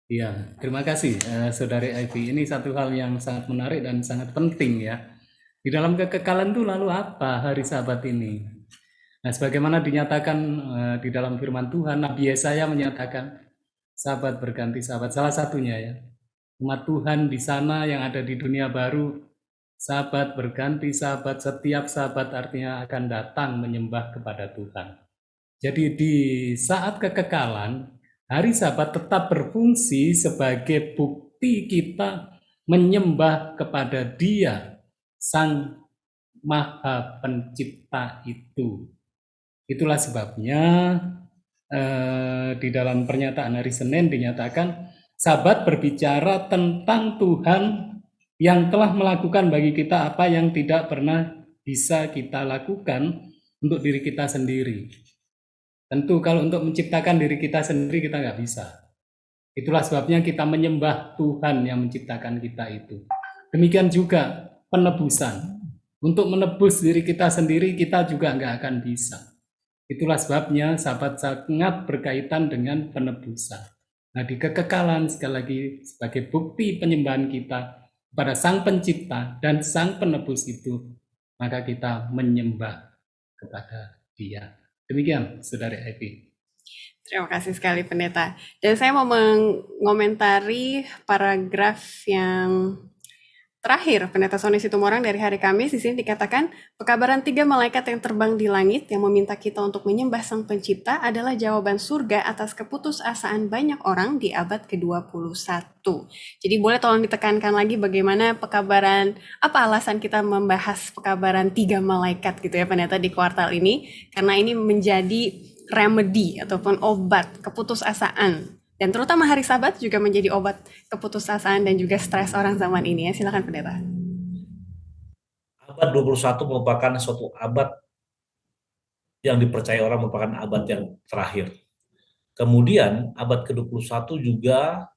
Iya, terima kasih Saudari Ivy. Ini satu hal yang sangat menarik dan sangat penting ya. Di dalam kekekalan itu lalu apa hari Sabat ini? Nah, sebagaimana dinyatakan di dalam firman Tuhan, Nabi Yesaya menyatakan Sabat berganti Sabat. Salah satunya ya, umat Tuhan di sana yang ada di dunia baru, Sabat berganti Sabat, setiap Sabat artinya akan datang menyembah kepada Tuhan. Jadi di saat kekekalan, hari Sabat tetap berfungsi sebagai bukti kita menyembah kepada Dia, Sang Maha Pencipta itu. Itulah sebabnya di dalam pernyataan hari Senin dinyatakan Sabat berbicara tentang Tuhan yang telah melakukan bagi kita apa yang tidak pernah bisa kita lakukan untuk diri kita sendiri. Tentu kalau untuk menciptakan diri kita sendiri kita nggak bisa. Itulah sebabnya kita menyembah Tuhan yang menciptakan kita itu. Demikian juga penebusan. Untuk menebus diri kita sendiri kita juga nggak akan bisa. Itulah sebabnya Sabat sangat berkaitan dengan penebusan. Nah, di kekekalan sekali lagi sebagai bukti penyembahan kita kepada Sang Pencipta dan Sang Penebus itu, maka kita menyembah kepada Dia. Demikian, Saudari Ivy. Terima kasih sekali, Pendeta. Dan saya mau mengomentari paragraf yang terakhir, Pendeta Sony Situmorang dari hari Kamis. Di sini dikatakan, pekabaran 3 malaikat yang terbang di langit yang meminta kita untuk menyembah Sang Pencipta adalah jawaban surga atas keputusasaan banyak orang di abad ke-21. Jadi boleh tolong ditekankan lagi bagaimana pekabaran, apa alasan kita membahas pekabaran 3 malaikat gitu ya, Pendeta, di kuartal ini. Karena ini menjadi remedy ataupun obat keputusasaan. Dan terutama hari Sabat juga menjadi obat keputusasaan dan juga stres orang zaman ini ya. Silakan, Pendeta. Abad 21 merupakan suatu abad yang dipercaya orang merupakan abad yang terakhir. Kemudian abad ke-21 juga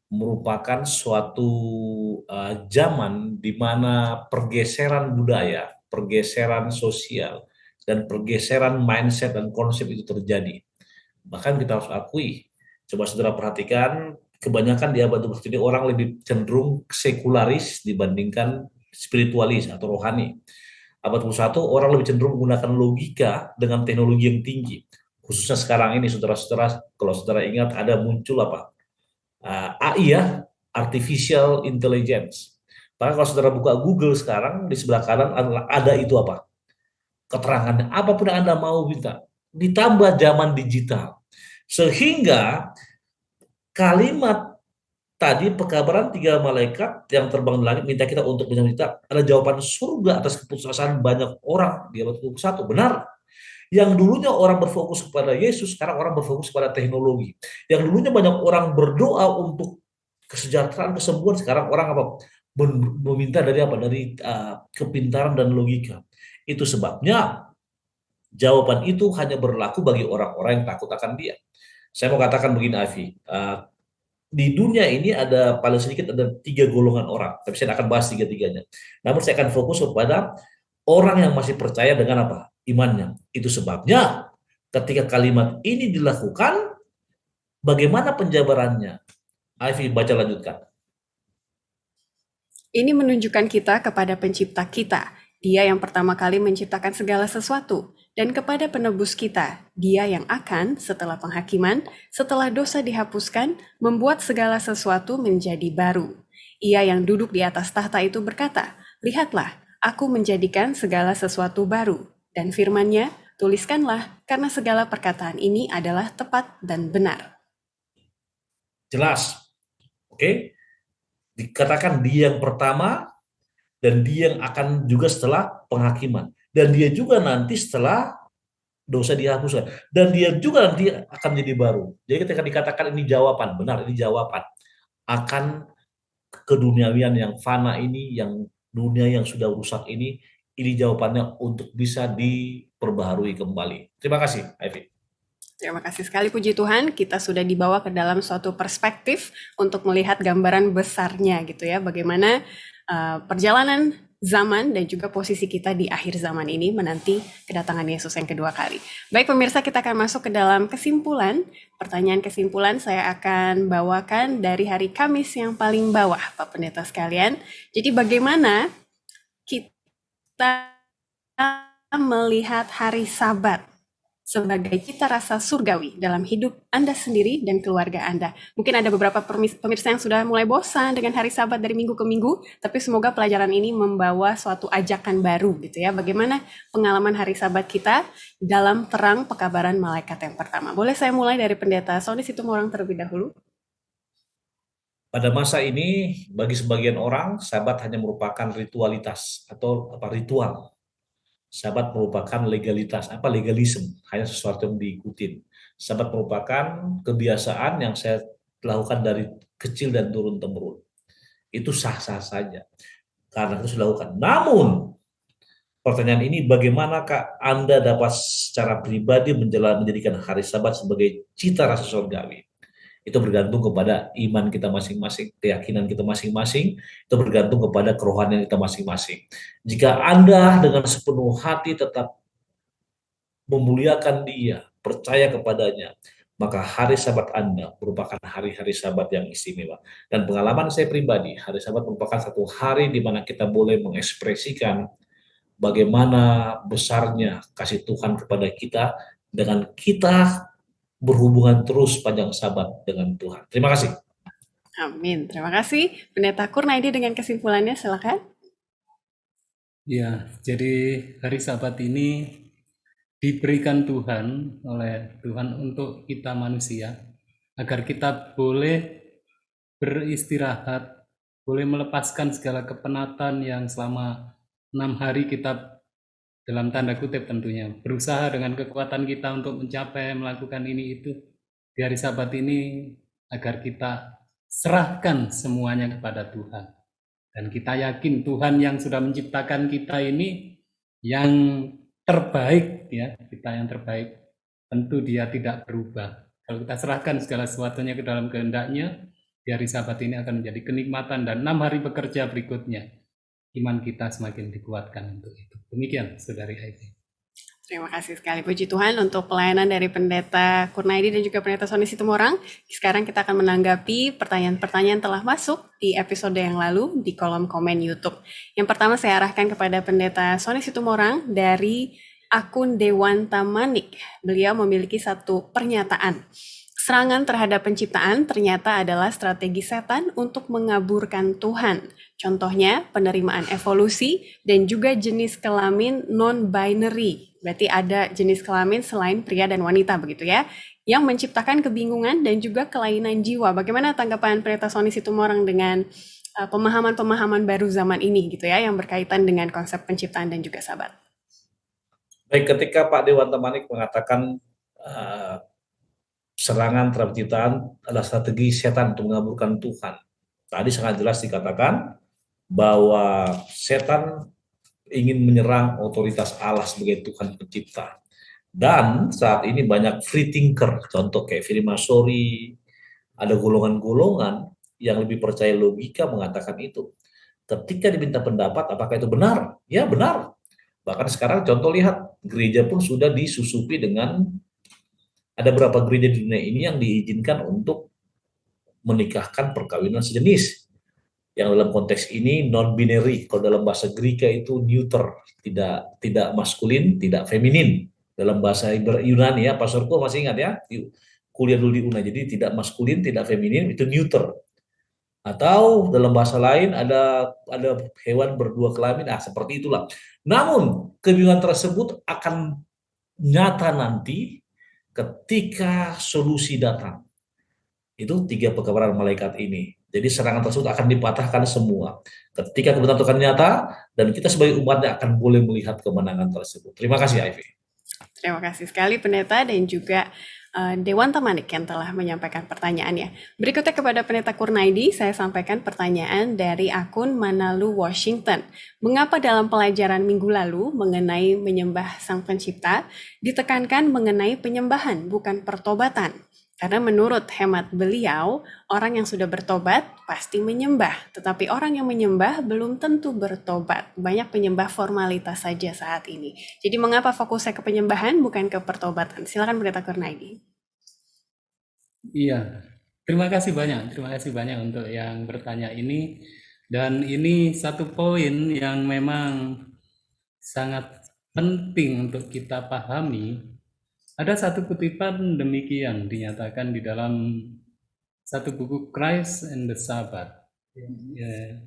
merupakan suatu zaman di mana pergeseran budaya, pergeseran sosial, dan pergeseran mindset dan konsep itu terjadi. Bahkan kita harus akui, coba saudara perhatikan, kebanyakan di abad 21 ini orang lebih cenderung sekularis dibandingkan spiritualis atau rohani. Abad 21 orang lebih cenderung menggunakan logika dengan teknologi yang tinggi. Khususnya sekarang ini, saudara-saudara, kalau saudara ingat ada muncul apa? AI ya, Artificial Intelligence. Bahkan kalau saudara buka Google sekarang, di sebelah kanan ada itu apa? Keterangannya, apapun yang Anda mau minta. Ditambah zaman digital. Sehingga kalimat tadi pekabaran 3 malaikat yang terbang di langit minta kita untuk menyembah ada jawaban surga atas keputusasaan banyak orang di abad 21. Benar. Yang dulunya orang berfokus kepada Yesus, sekarang orang berfokus pada teknologi. Yang dulunya banyak orang berdoa untuk kesejahteraan, kesembuhan, sekarang orang apa? Meminta dari apa? Dari kepintaran dan logika. Itu sebabnya jawaban itu hanya berlaku bagi orang-orang yang takut akan Dia. Saya mau katakan begini, Avi. Di dunia ini ada paling sedikit ada 3 golongan orang, tapi saya akan bahas 3-tiganya. Namun saya akan fokus kepada orang yang masih percaya dengan apa? Imannya. Itu sebabnya ketika kalimat ini dilakukan, bagaimana penjabarannya? Ivy, baca lanjutkan. Ini menunjukkan kita kepada pencipta kita. Dia yang pertama kali menciptakan segala sesuatu, dan kepada penebus kita, Dia yang akan, setelah penghakiman, setelah dosa dihapuskan, membuat segala sesuatu menjadi baru. Ia yang duduk di atas tahta itu berkata, "Lihatlah, aku menjadikan segala sesuatu baru." Dan firman-Nya, "Tuliskanlah, karena segala perkataan ini adalah tepat dan benar." Jelas, oke? Dikatakan Dia yang pertama, dan Dia yang akan juga setelah penghakiman. Dan Dia juga nanti setelah dosa dihapuskan. Dan Dia juga nanti akan jadi baru. Jadi ketika dikatakan ini jawaban, benar, ini jawaban akan keduniawian yang fana ini, yang dunia yang sudah rusak ini jawabannya untuk bisa diperbaharui kembali. Terima kasih, Ivy. Terima kasih sekali, puji Tuhan, kita sudah dibawa ke dalam suatu perspektif untuk melihat gambaran besarnya gitu ya, bagaimana perjalanan zaman dan juga posisi kita di akhir zaman ini menanti kedatangan Yesus yang kedua kali. Baik pemirsa, kita akan masuk ke dalam kesimpulan. Pertanyaan kesimpulan saya akan bawakan dari hari Kamis yang paling bawah, Pak Pendeta sekalian. Jadi bagaimana kita melihat hari Sabat sebagai cita rasa surgawi dalam hidup Anda sendiri dan keluarga Anda. Mungkin ada beberapa pemirsa yang sudah mulai bosan dengan hari Sabat dari minggu ke minggu, tapi semoga pelajaran ini membawa suatu ajakan baru gitu ya. Bagaimana pengalaman hari Sabat kita dalam terang pekabaran malaikat yang pertama. Boleh saya mulai dari Pendeta Sony Situmorang terlebih dahulu? Pada masa ini, bagi sebagian orang, Sabat hanya merupakan ritualitas atau ritual. Sabat merupakan legalitas, legalisme, hanya sesuatu yang diikutin. Sabat merupakan kebiasaan yang saya lakukan dari kecil dan turun-temurun. Itu sah-sah saja, karena itu sudah lakukan. Namun, pertanyaan ini, bagaimanakah Anda dapat secara pribadi menjadikan hari Sabat sebagai cita rasa surgawi? Itu bergantung kepada iman kita masing-masing, keyakinan kita masing-masing, itu bergantung kepada kerohanian kita masing-masing. Jika Anda dengan sepenuh hati tetap memuliakan Dia, percaya kepadanya, maka hari Sabat Anda merupakan hari-hari Sabat yang istimewa. Dan pengalaman saya pribadi, hari Sabat merupakan satu hari di mana kita boleh mengekspresikan bagaimana besarnya kasih Tuhan kepada kita dengan kita berhubungan terus panjang Sabat dengan Tuhan. Terima kasih. Amin. Terima kasih. Pendeta Kurnaidi dengan kesimpulannya, silakan. Ya, jadi hari Sabat ini diberikan Tuhan oleh Tuhan untuk kita manusia, agar kita boleh beristirahat, boleh melepaskan segala kepenatan yang selama 6 hari kita, dalam tanda kutip tentunya, berusaha dengan kekuatan kita untuk mencapai, melakukan ini itu. Di hari Sabat ini agar kita serahkan semuanya kepada Tuhan. Dan kita yakin Tuhan yang sudah menciptakan kita ini yang terbaik ya, kita yang terbaik. Tentu Dia tidak berubah. Kalau kita serahkan segala sesuatunya ke dalam kehendak-Nya, di hari Sabat ini akan menjadi kenikmatan, dan 6 hari bekerja berikutnya iman kita semakin dikuatkan untuk itu. Demikian, Saudari Ivy. Terima kasih sekali, puji Tuhan, untuk pelayanan dari Pendeta Kurnaidi dan juga Pendeta Sony Situmorang. Sekarang kita akan menanggapi pertanyaan-pertanyaan telah masuk di episode yang lalu di kolom komen YouTube. Yang pertama saya arahkan kepada Pendeta Sony Situmorang dari akun Dewanta Manik. Beliau memiliki satu pernyataan. Serangan terhadap penciptaan ternyata adalah strategi setan untuk mengaburkan Tuhan. Contohnya penerimaan evolusi dan juga jenis kelamin non-binary. Berarti ada jenis kelamin selain pria dan wanita begitu ya. Yang menciptakan kebingungan dan juga kelainan jiwa. Bagaimana tanggapan Pendeta Sony Situmorang dengan pemahaman-pemahaman baru zaman ini gitu ya, yang berkaitan dengan konsep penciptaan dan juga Sabat? Baik, ketika Pak Dewanta Manik mengatakan serangan terhadap penciptaan adalah strategi setan untuk mengaburkan Tuhan. Tadi sangat jelas dikatakan bahwa setan ingin menyerang otoritas Allah sebagai Tuhan pencipta. Dan saat ini banyak free thinker, contoh kayak Freemasonry, ada golongan-golongan yang lebih percaya logika mengatakan itu. Ketika diminta pendapat, apakah itu benar? Ya benar. Bahkan sekarang contoh lihat, gereja pun sudah disusupi dengan, ada beberapa gereja di dunia ini yang diizinkan untuk menikahkan perkawinan sejenis. yang dalam konteks ini non-binary. Kalau dalam bahasa Greka itu neuter, tidak maskulin, tidak feminin. Dalam bahasa Yunani ya, Pastorku masih ingat ya, kuliah dulu di UNA, jadi tidak maskulin, tidak feminin, itu neuter. Atau dalam bahasa lain ada hewan berdua kelamin, seperti itulah. Namun kebingungan tersebut akan nyata nanti ketika solusi datang. Itu 3 pekabaran malaikat ini. Jadi serangan tersebut akan dipatahkan semua. Ketika kebenaran Tuhan nyata, dan kita sebagai umatnya akan boleh melihat kemenangan tersebut. Terima kasih, Ivy. Terima kasih sekali Pendeta dan juga Dewanta Manik yang telah menyampaikan pertanyaannya. Berikutnya kepada Pendeta Kurnaidi, saya sampaikan pertanyaan dari akun Manalu Washington. Mengapa dalam pelajaran minggu lalu mengenai menyembah Sang Pencipta, ditekankan mengenai penyembahan bukan pertobatan? Karena menurut hemat beliau, orang yang sudah bertobat pasti menyembah. Tetapi orang yang menyembah belum tentu bertobat. Banyak penyembah formalitas saja saat ini. Jadi mengapa fokusnya ke penyembahan bukan ke pertobatan? Silakan Pendeta Kurnaidi. Iya, terima kasih banyak untuk yang bertanya ini. Dan ini satu poin yang memang sangat penting untuk kita pahami. Ada satu kutipan demikian dinyatakan di dalam satu buku Christ and the Sabbath. Ya,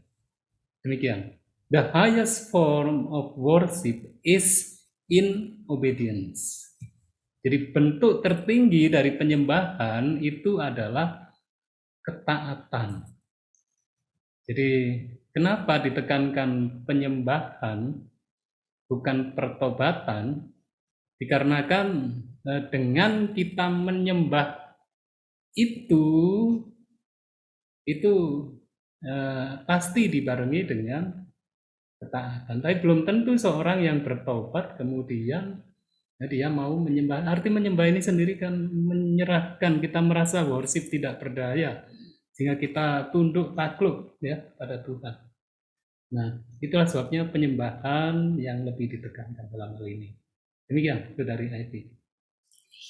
demikian. The highest form of worship is in obedience. Jadi bentuk tertinggi dari penyembahan itu adalah ketaatan. Jadi kenapa ditekankan penyembahan bukan pertobatan? Dikarenakan dengan kita menyembah itu pasti dibarengi dengan ketaatan. Tapi belum tentu seorang yang bertobat kemudian dia mau menyembah. Arti menyembah ini sendiri kan menyerahkan, kita merasa worship tidak berdaya, sehingga kita tunduk takluk ya pada Tuhan. Nah, itulah sebabnya penyembahan yang lebih ditekankan dalam hal ini. Demikian itu dari Ivy.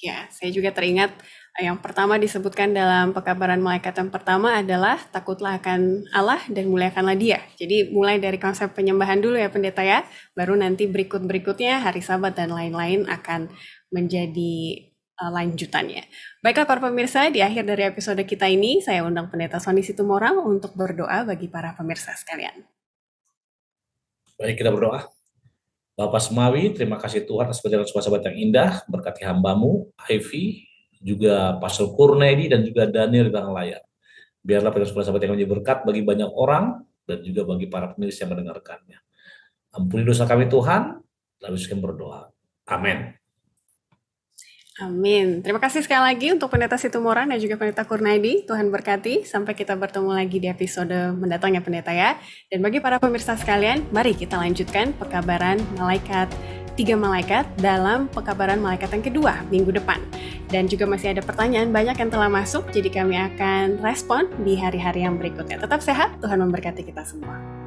Ya, saya juga teringat yang pertama disebutkan dalam pekabaran malaikat yang pertama adalah takutlah akan Allah dan muliakanlah Dia. Jadi mulai dari konsep penyembahan dulu ya Pendeta ya, baru nanti berikutnya hari Sabat dan lain-lain akan menjadi lanjutannya. Baiklah para pemirsa, di akhir dari episode kita ini saya undang Pendeta Sony Situmorang untuk berdoa bagi para pemirsa sekalian. Baik, kita berdoa. Bapak Semawi, terima kasih Tuhan atas perjalanan sahabat yang indah, berkati hamba-Mu, Ivy, juga Pastor Kurnaidi dan juga Daniel di belakang layar. Biarlah perjalanan sahabat yang menjadi berkat bagi banyak orang dan juga bagi para pemirsa yang mendengarkannya. Ampuni dosa kami Tuhan, lalu kami berdoa. Amin. Amin. Terima kasih sekali lagi untuk Pendeta Situmorang dan juga Pendeta Kurnaidi. Tuhan berkati. Sampai kita bertemu lagi di episode mendatang ya Pendeta ya. Dan bagi para pemirsa sekalian, mari kita lanjutkan pekabaran malaikat, 3 malaikat dalam pekabaran malaikat yang kedua minggu depan. Dan juga masih ada pertanyaan banyak yang telah masuk, jadi kami akan respon di hari-hari yang berikutnya. Tetap sehat, Tuhan memberkati kita semua.